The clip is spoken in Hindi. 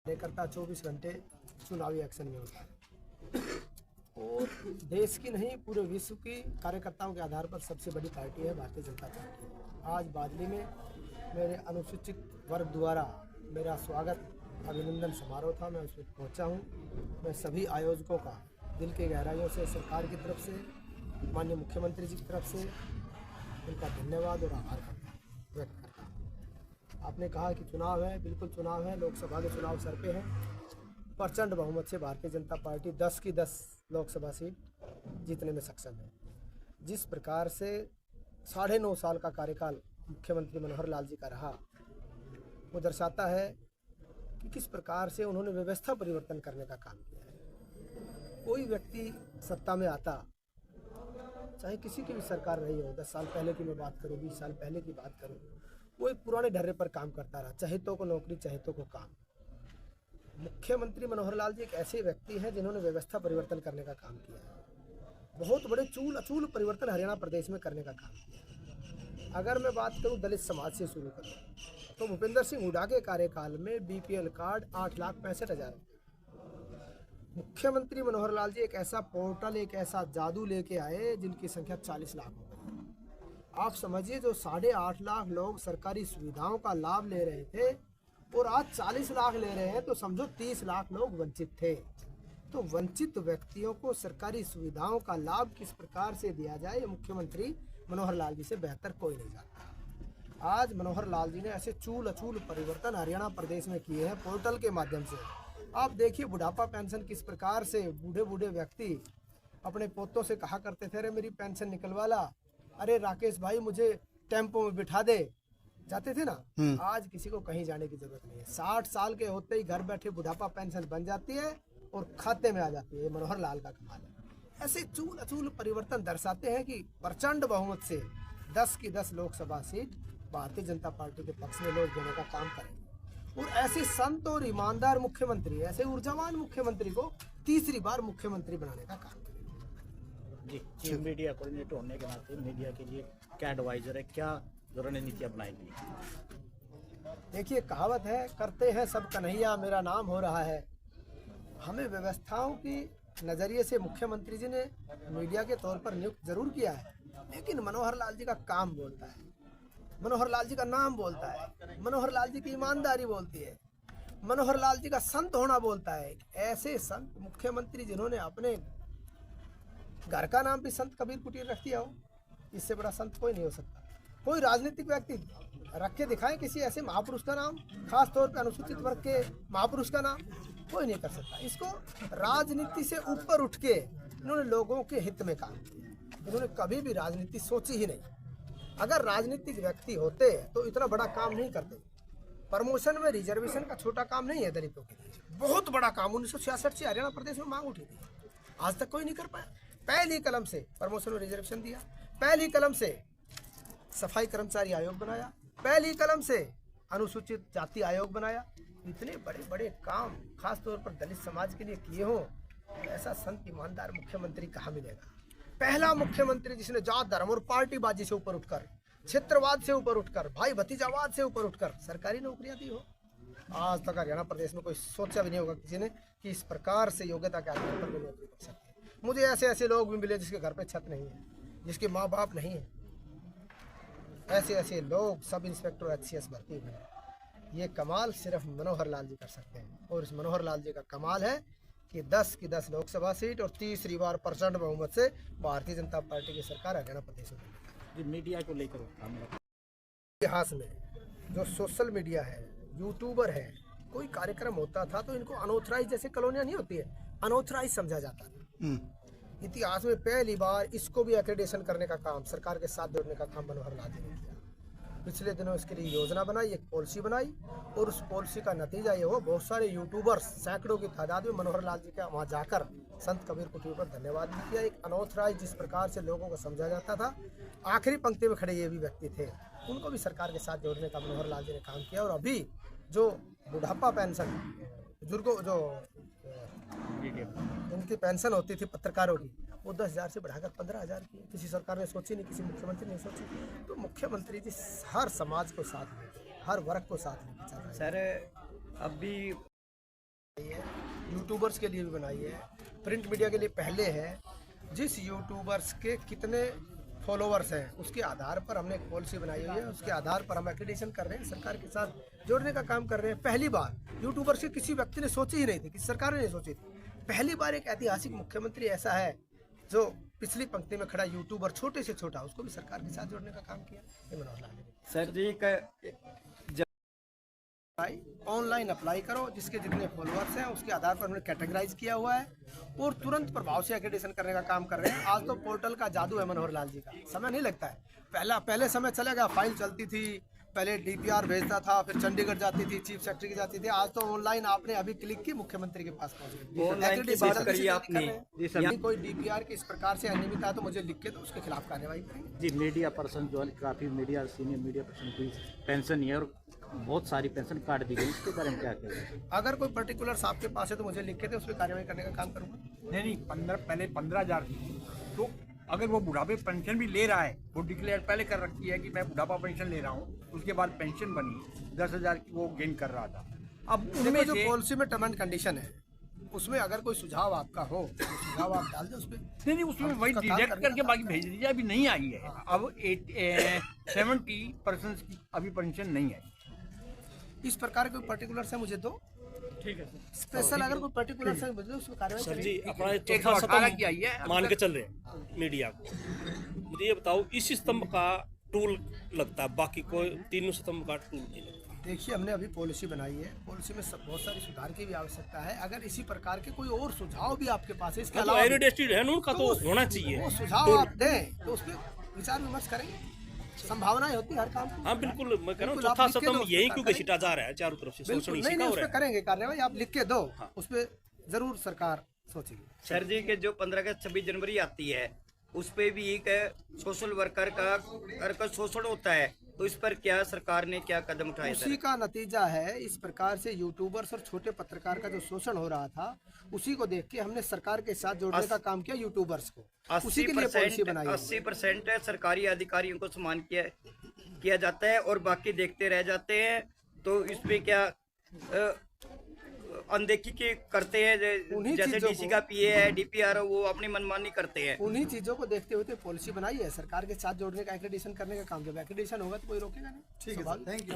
कार्यकर्ता 24 घंटे चुनावी एक्शन में होता है और देश की नहीं पूरे विश्व की कार्यकर्ताओं के आधार पर सबसे बड़ी पार्टी है भारतीय जनता पार्टी। आज बादली में मेरे अनुसूचित वर्ग द्वारा मेरा स्वागत अभिनंदन समारोह था, मैं उसमें पहुंचा हूं। मैं सभी आयोजकों का दिल के गहराइयों से सरकार की तरफ से, माननीय मुख्यमंत्री जी की तरफ से उनका धन्यवाद और आभार व्यक्त करता हूँ। आपने कहा कि चुनाव है, बिल्कुल चुनाव है, लोकसभा के चुनाव सर पे है। प्रचंड बहुमत से भारतीय जनता पार्टी 10 की 10 लोकसभा सीट जीतने में सक्षम है। जिस प्रकार से 9.5 साल का कार्यकाल मुख्यमंत्री मनोहर लाल जी का रहा, वो दर्शाता है कि किस प्रकार से उन्होंने व्यवस्था परिवर्तन करने का काम किया है। कोई व्यक्ति सत्ता में आता, चाहे किसी की भी सरकार रही हो, 10 साल पहले की मैं बात करूँ, 20 साल पहले की बात करूँ, वो एक पुराने ढर्रे पर काम करता रहा, चहेतों को नौकरी, चहेतों को काम। मुख्यमंत्री मनोहर लाल जी एक ऐसे व्यक्ति हैं जिन्होंने व्यवस्था परिवर्तन करने का काम किया है। बहुत बड़े चूल अचूल परिवर्तन हरियाणा प्रदेश में करने का काम किया है। अगर मैं बात करूं दलित समाज से शुरू करूं तो भूपेंद्र सिंह हुड्डा के कार्यकाल में बीपीएल कार्ड 8,65,000। मुख्यमंत्री मनोहर लाल जी एक ऐसा पोर्टल, एक ऐसा जादू लेके आए जिनकी संख्या 40 लाख हो गई। आप समझिए, जो 8.5 लाख लोग सरकारी सुविधाओं का लाभ ले रहे थे और आज 40 लाख ले रहे हैं, तो समझो 30 लाख लोग वंचित थे। तो वंचित व्यक्तियों को सरकारी सुविधाओं का लाभ किस प्रकार से दिया जाए, ये मुख्यमंत्री मनोहर लाल जी से बेहतर कोई नहीं जानता। आज मनोहर लाल जी ने ऐसे चूल अचूल परिवर्तन हरियाणा प्रदेश में किए हैं पोर्टल के माध्यम से। आप देखिए बुढ़ापा पेंशन किस प्रकार से बूढ़े बूढ़े व्यक्ति अपने पोतों से कहा करते थे, अरे मेरी पेंशन निकलवा ला, अरे राकेश भाई मुझे टेम्पो में बिठा दे, जाते थे ना। आज किसी को कहीं जाने की जरूरत नहीं है। 60 साल के होते ही घर बैठे बुढ़ापा पेंशन बन जाती है और खाते में आ जाती है। मनोहर लाल का कमाल है। ऐसे चूल अचूल परिवर्तन दर्शाते हैं कि प्रचंड बहुमत से 10 की 10 लोकसभा सीट भारतीय जनता पार्टी के पक्ष में लोग देने का काम करेंगे। और ऐसे संत और ईमानदार मुख्यमंत्री, ऐसे ऊर्जावान मुख्यमंत्री को तीसरी बार मुख्यमंत्री बनाने का काम करेंगे। जी, मीडिया कोऑर्डिनेटर होने के नाते मीडिया के लिए क्या एडवाइजर है, क्या रणनीतियाँ बनाएंगी? देखिए, कहावत है, करते हैं सब कन्हैया मेरा नाम हो रहा है। हमें व्यवस्थाओं की नज़रिए से मुख्यमंत्री जी ने मीडिया के तौर पर नियुक्त जरूर किया है, लेकिन मनोहर लाल जी का काम बोलता है, मनोहर लाल जी का नाम बोलता है, मनोहर लाल जी की ईमानदारी बोलती है, मनोहर लाल जी का संत होना बोलता है। ऐसे संत मुख्यमंत्री जिन्होंने अपने घर का नाम भी संत कबीर कुटीर रख दिया हो, इससे बड़ा संत कोई नहीं हो सकता। कोई राजनीतिक व्यक्ति रख के दिखाए किसी ऐसे महापुरुष का नाम, खास तौर पे अनुसूचित वर्ग के महापुरुष का नाम, कोई नहीं कर सकता। इसको राजनीति से ऊपर उठ के इन्होंने लोगों के हित में काम किया। इन्होंने कभी भी राजनीति सोची ही नहीं। अगर राजनीतिक व्यक्ति होते तो इतना बड़ा काम नहीं करते। प्रमोशन में रिजर्वेशन का छोटा काम नहीं है दलितों के लिए, बहुत बड़ा काम 1966 से हरियाणा प्रदेश में मांग उठी थी, आज तक कोई नहीं कर पाया। पहली कलम से प्रमोशन में रिजर्वेशन दिया, पहली कलम से सफाई कर्मचारी आयोग बनाया, पहली कलम से अनुसूचित जाति आयोग बनाया। इतने बड़े बड़े काम खास तौर पर दलित समाज के लिए किए हों, ऐसा संत ईमानदार मुख्यमंत्री कहाँ मिलेगा। पहला मुख्यमंत्री जिसने जात धर्म और पार्टीबाजी से ऊपर उठकर, क्षेत्रवाद से ऊपर उठकर, भाई भतीजावाद से ऊपर उठकर सरकारी नौकरियां दी हो। आज तक हरियाणा प्रदेश में कोई सोचा भी नहीं होगा किसी ने कि इस प्रकार से योग्यता के आधार पर नौकरी कर सकते हैं। मुझे ऐसे ऐसे लोग भी मिले जिसके घर पे छत नहीं है, जिसके माँ बाप नहीं है। ऐसे ऐसे लोग सब इंस्पेक्टर HCS भर्ती हुए हैं। ये कमाल सिर्फ मनोहर लाल जी कर सकते हैं, और इस मनोहर लाल जी का कमाल है कि 10 की 10 लोकसभा सीट और तीसरी बार प्रचंड बहुमत से भारतीय जनता पार्टी की सरकार हरियाणा प्रदेश में। मीडिया को लेकर इतिहास में जो सोशल मीडिया है, यूट्यूबर है, कोई कार्यक्रम होता था तो इनको अनऑथराइज, जैसे कॉलोनियां नहीं होती है, अनऑथराइज समझा जाता था। इतिहास में पहली बार इसको भी एक्रेडिटेशन करने का काम, सरकार के साथ जोड़ने का काम मनोहर लाल जी ने किया। पिछले दिनों इसके लिए योजना बनाई, एक पॉलिसी बनाई, और उस पॉलिसी का नतीजा ये हुआ, बहुत सारे यूट्यूबर्स सैकड़ों की तादाद में मनोहर लाल जी का वहाँ जाकर संत कबीर कुटीर पर धन्यवाद भी किया। एक अनऑथराइज जिस प्रकार से लोगों को समझा जाता था, आखिरी पंक्ति में खड़े ये भी व्यक्ति थे, उनको भी सरकार के साथ जोड़ने का मनोहर लाल जी ने काम किया। और अभी जो बुढ़ापा पेंशन, बुजुर्गों जो उनकी पेंशन होती थी पत्रकारों की, वो 10,000 से बढ़ाकर 15,000 की। किसी सरकार ने सोची नहीं, किसी मुख्यमंत्री ने सोची। तो मुख्यमंत्री जी हर समाज को साथ लेते, हर वर्ग को साथ लेते चल रहे हैं। सर, अभी यूट्यूबर्स के लिए भी बनाई है, प्रिंट मीडिया के लिए पहले है। जिस यूट्यूबर्स के कितने फॉलोअर्स हैं उसके आधार पर हमने एक पॉलिसी बनाई हुई है, उसके आधार पर हम एक्रीडेशन कर रहे हैं, सरकार के साथ जोड़ने का काम कर रहे हैं। पहली बार यूट्यूबर्स की किसी व्यक्ति ने सोची ही नहीं थी, किसी सरकार ने नहीं सोची थी। पहली बार एक ऐतिहासिक मुख्यमंत्री ऐसा है जो पिछली पंक्ति में खड़ा यूट्यूबर, छोटे से छोटा, उसको भी सरकार के साथ जोड़ने का काम किया। ये मनोहर लाल ने। सर जी ऑनलाइन अप्लाई करो, जिसके जितने फॉलोअर्स हैं उसके आधार पर हमने कैटेगराइज किया हुआ है और तुरंत प्रभाव से एक्रेडिटेशन करने का काम कर रहे हैं। आज तो पोर्टल का जादू है मनोहर लाल जी का, समय नहीं लगता है। पहले समय चलेगा, फाइल चलती थी, पहले DPR भेजता था, फिर चंडीगढ़ जाती थी, चीफ सेक्रेटरी की जाती थी। आज तो ऑनलाइन आपने अभी क्लिक की, मुख्यमंत्री के पास पहुंच गई। ऑनलाइन की बात करिए आपने। यदि कोई DPR की इस प्रकार से अनियमितता है तो मुझे लिख के तो उसके खिलाफ कार्रवाई करेंगे। जी, मीडिया पर्सन जो है काफ़ी सीनियर मीडिया पर्सन की पेंशन है और बहुत सारी पेंशन काट दी गई, इसके बारे में क्या कहेंगे? अगर कोई पर्टिकुलर्स आपके पास है तो मुझे लिख के दे, उस पर कार्रवाई करने का काम करूँगा। नहीं, पहले 15,000 थी, तो अगर वो बुढ़ापे पेंशन भी ले रहा है, वो डिक्लेयर पहले कर रखी है कि मैं बुढ़ापा पेंशन ले रहा हूँ, उसके बाद पेंशन बनी 10,000 की, वो गेन कर रहा था। अब उनमें जो पॉलिसी में टर्म एंड कंडीशन है उसमें अगर कोई सुझाव आपका हो तो सुझाव आप डाल दें उस पर। नहीं, उसमें वही डिडक्ट करके बाकी भेज दीजिए। अभी नहीं आई है, अब 70% की अभी पेंशन नहीं आई। इस प्रकार के पर्टिकुलर्स है मुझे दो, ठीक है स्पेशल। अगर कोई पर्टिकुलर्स है मुझे उसमें कार्रवाई सर जी करेंगे। अपना 118 की आई है, मान के चल रहे हैं मीडिया को। मुझे ये बताओ, इस स्तंभ का टूल लगता है, बाकी कोई तीनों स्तंभ का टूल नहीं लगता। देखिए, हमने अभी पॉलिसी बनाई है, पॉलिसी में बहुत सारी सुधार की भी आवश्यकता है। अगर इसी प्रकार के कोई और सुझाव भी आपके पास है, इसके अलावा एग्रीडेटेड है ना, उनका तो होना चाहिए। वो सुझाव आप दें तो उस पर विचार विमर्श करेंगे। संभावनाएं होती है हर काम की। हाँ बिल्कुल, मैं कह रहा हूँ चौथा स्तंभ यही क्योंकि छिटा जा रहा है चारों तरफ से, शोषण इसी का हो रहा है। करेंगे कार्रवाई, आप लिख के दो, उस पर जरूर सरकार सोचेगी। सर जी के जो 15 अगस्त 26 जनवरी आती है उस पे भी एक सोशल वर्कर का शोषण होता है, तो इस पर क्या सरकार ने क्या कदम उठाए? उसी का नतीजा है। इस प्रकार से यूट्यूबर्स और छोटे पत्रकार का जो शोषण हो रहा था, उसी को देख के हमने सरकार के साथ जोड़ने का काम किया यूट्यूबर्स को। 80% सरकारी अधिकारियों को सम्मान किया जाता है और बाकी देखते रह जाते हैं। तो इसमें क्या अनदेखी के करते हैं, जैसे DC का PA है, DPR है, वो अपनी मनमानी करते हैं। उन्हीं चीजों को देखते हुए तो पॉलिसी बनाई है सरकार के साथ जोड़ने का, एक्रेडिटेशन करने का काम। जब एक्रेडिटेशन होगा तो कोई रोकेगा नहीं। ठीक है, थैंक यू।